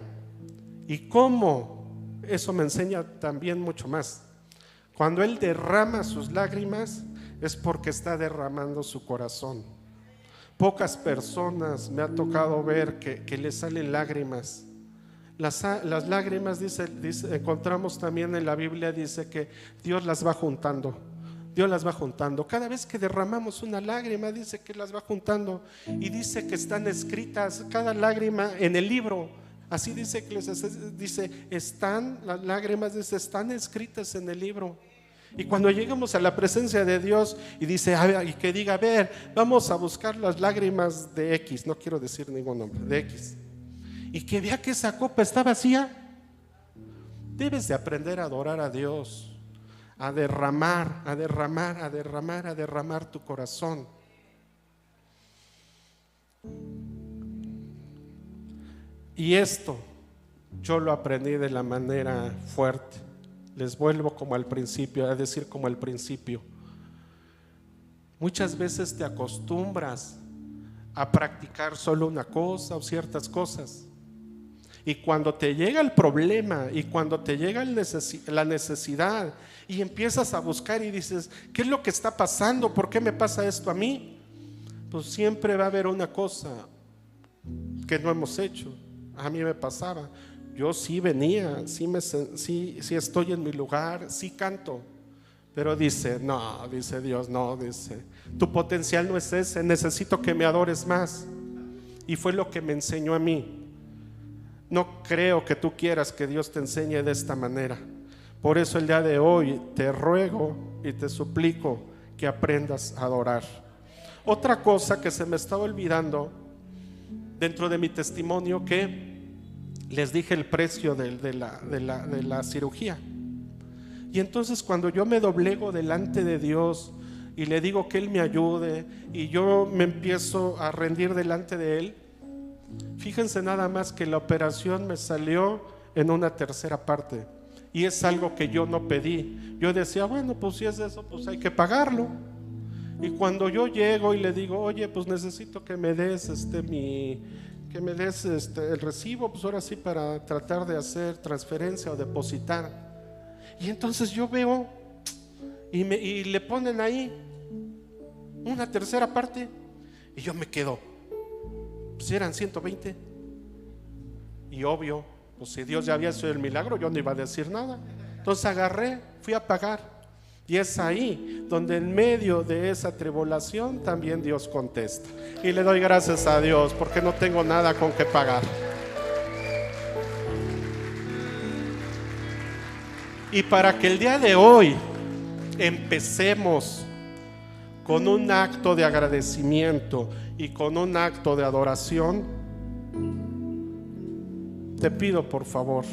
y cómo eso me enseña también mucho más. Cuando él derrama sus lágrimas es porque está derramando su corazón. Pocas personas me ha tocado ver que le salen lágrimas. Las lágrimas, dice, encontramos también en la Biblia, dice que Dios las va juntando. Dios las va juntando. Cada vez que derramamos una lágrima, dice que las va juntando. Y dice que están escritas cada lágrima en el libro. Así dice están las lágrimas, dice, están escritas en el libro. Y cuando llegamos a la presencia de Dios y dice, y que diga: a ver, vamos a buscar las lágrimas de X, no quiero decir ningún nombre, de X, y que vea que esa copa está vacía, debes de aprender a adorar a Dios, a derramar, a derramar, a derramar, a derramar tu corazón. Y esto yo lo aprendí de la manera fuerte. Les vuelvo como al principio, a decir como al principio. Muchas veces te acostumbras a practicar solo una cosa o ciertas cosas, y cuando te llega el problema y cuando te llega la necesidad y empiezas a buscar y dices: ¿qué es lo que está pasando? ¿Por qué me pasa esto a mí? Pues siempre va a haber una cosa que no hemos hecho. A mí me pasaba. Yo sí venía, sí estoy en mi lugar, sí canto, pero dice Dios, no, dice, tu potencial no es ese, necesito que me adores más. Y fue lo que me enseñó a mí. No creo que tú quieras que Dios te enseñe de esta manera. Por eso el día de hoy te ruego y te suplico que aprendas a adorar. Otra cosa que se me estaba olvidando dentro de mi testimonio, que les dije el precio de la cirugía. Y entonces cuando yo me doblego delante de Dios y le digo que Él me ayude y yo me empiezo a rendir delante de Él, fíjense nada más que la operación me salió en una tercera parte. Y es algo que yo no pedí. Yo decía, bueno, pues si es eso, pues hay que pagarlo. Y cuando yo llego y le digo, oye, pues necesito que me des el recibo, pues ahora sí, para tratar de hacer transferencia o depositar. Y entonces yo veo y le ponen ahí una tercera parte y yo me quedo, pues eran 120. Y obvio, pues si Dios ya había hecho el milagro, yo no iba a decir nada. Entonces agarré, fui a pagar. Y es ahí donde en medio de esa tribulación también Dios contesta. Y le doy gracias a Dios porque no tengo nada con que pagar. Y para que el día de hoy empecemos con un acto de agradecimiento y con un acto de adoración, te pido por favor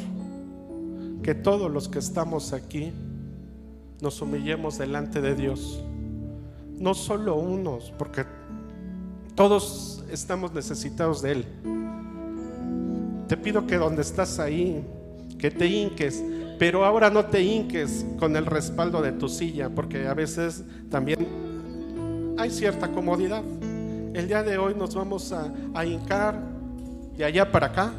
que todos los que estamos aquí nos humillemos delante de Dios. No solo unos, porque todos estamos necesitados de Él. Te pido que donde estás ahí, que te hinques, pero ahora no te hinques con el respaldo de tu silla, porque a veces también hay cierta comodidad. El día de hoy nos vamos a hincar de allá para acá.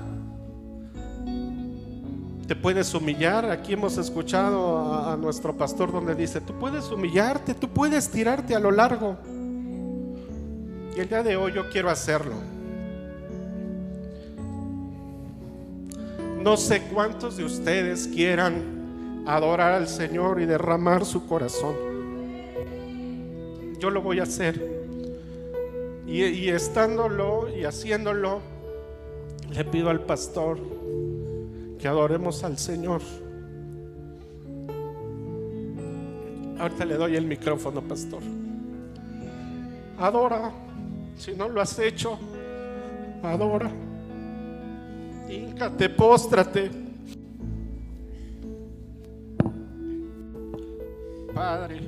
Te puedes humillar. Aquí hemos escuchado a nuestro pastor donde dice, tú puedes humillarte, tú puedes tirarte a lo largo. Y el día de hoy yo quiero hacerlo. No sé cuántos de ustedes quieran adorar al Señor y derramar su corazón. Yo lo voy a hacer. Y estándolo y haciéndolo, le pido al pastor que adoremos al Señor. Ahorita le doy el micrófono, pastor. Adora. Si no lo has hecho, adora. Híncate, póstrate. Padre,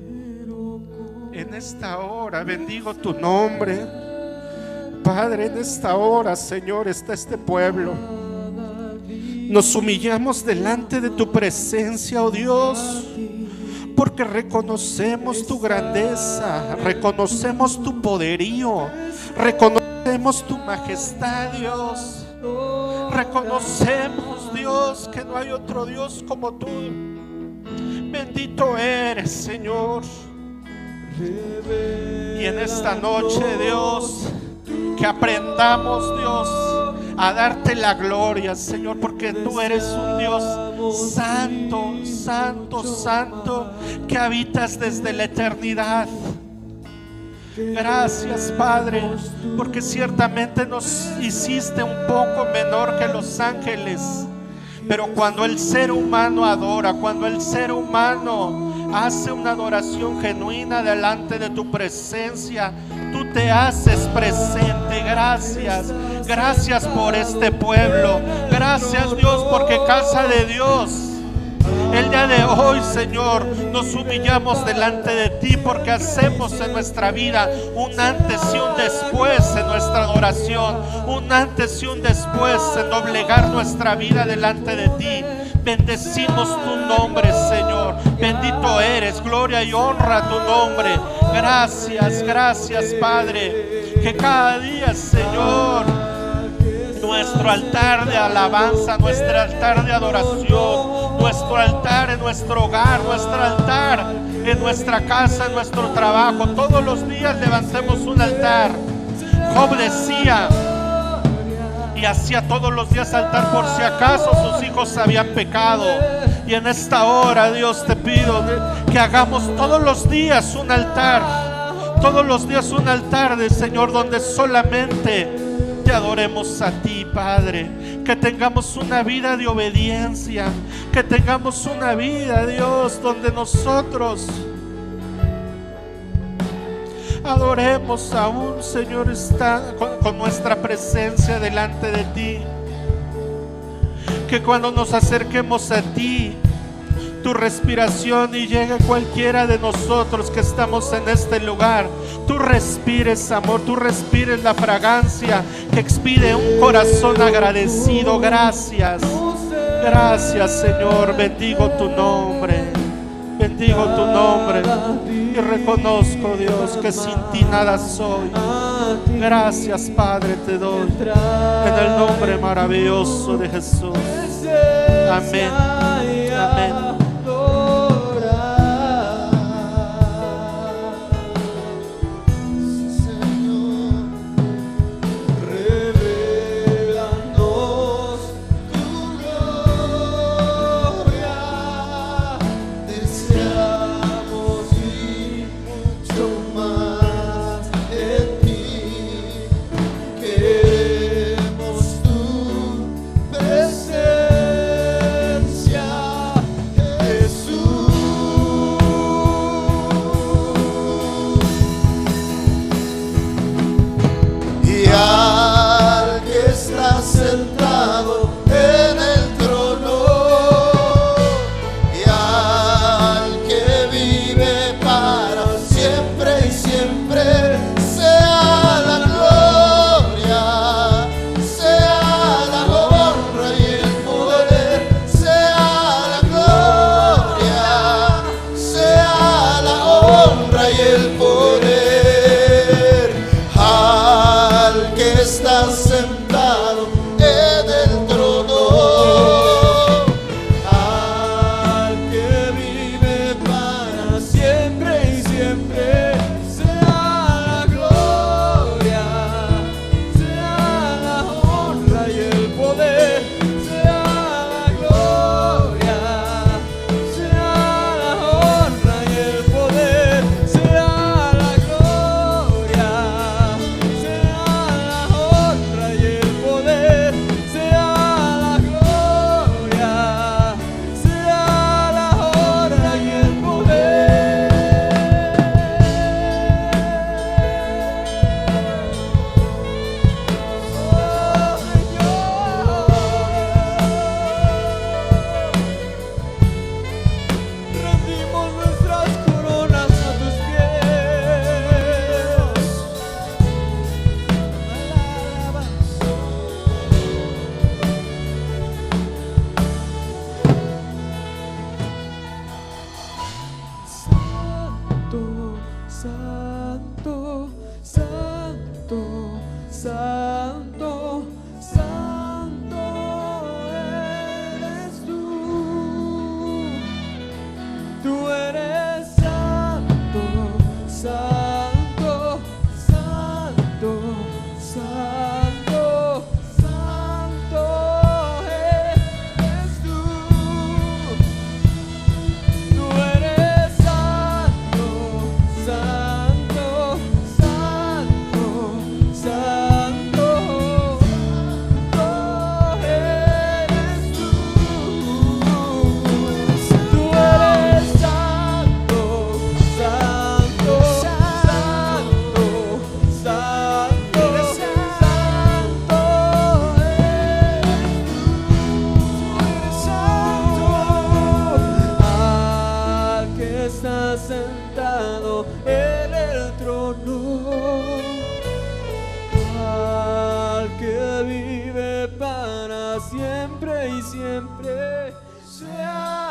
en esta hora bendigo tu nombre. Padre, en esta hora, Señor, está este pueblo. Nos humillamos delante de tu presencia, oh Dios, porque reconocemos tu grandeza, reconocemos tu poderío, reconocemos tu majestad, Dios. Reconocemos, Dios, que no hay otro Dios como tú. Bendito eres, Señor. Y en esta noche, Dios, que aprendamos, Dios, a darte la gloria, Señor, porque tú eres un Dios santo, santo, santo, que habitas desde la eternidad. Gracias, Padre, porque ciertamente nos hiciste un poco menor que los ángeles. Pero cuando el ser humano adora, cuando el ser humano hace una adoración genuina delante de tu presencia, tú te haces presente. Gracias, gracias por este pueblo. Gracias, Dios, porque casa de Dios, el día de hoy, Señor, nos humillamos delante de ti, porque hacemos en nuestra vida un antes y un después en nuestra adoración, un antes y un después en doblegar nuestra vida delante de ti. Bendecimos tu nombre, Señor. Bendito eres, gloria y honra a tu nombre. Gracias, gracias, Padre. Que cada día, Señor, nuestro altar de alabanza, nuestro altar de adoración, nuestro altar en nuestro hogar, nuestro altar en nuestra casa, en nuestro trabajo, todos los días levantemos un altar. Job decía, y hacía todos los días altar por si acaso sus hijos habían pecado. Y en esta hora, Dios, te pido que hagamos todos los días un altar, todos los días un altar del Señor, donde solamente te adoremos a ti, Padre. que tengamos una vida de obediencia, que tengamos una vida, Dios, donde nosotros adoremos aún, Señor, está con nuestra presencia delante de ti. Que cuando nos acerquemos a ti, tu respiración, y llegue cualquiera de nosotros que estamos en este lugar, tú respires amor, tú respires la fragancia que expide un corazón agradecido. Gracias, gracias, Señor. Bendigo tu nombre, bendigo tu nombre, y reconozco, Dios, que sin ti nada soy. Gracias, Padre, te doy en el nombre maravilloso de Jesús. Amén, amén. Siempre y siempre sea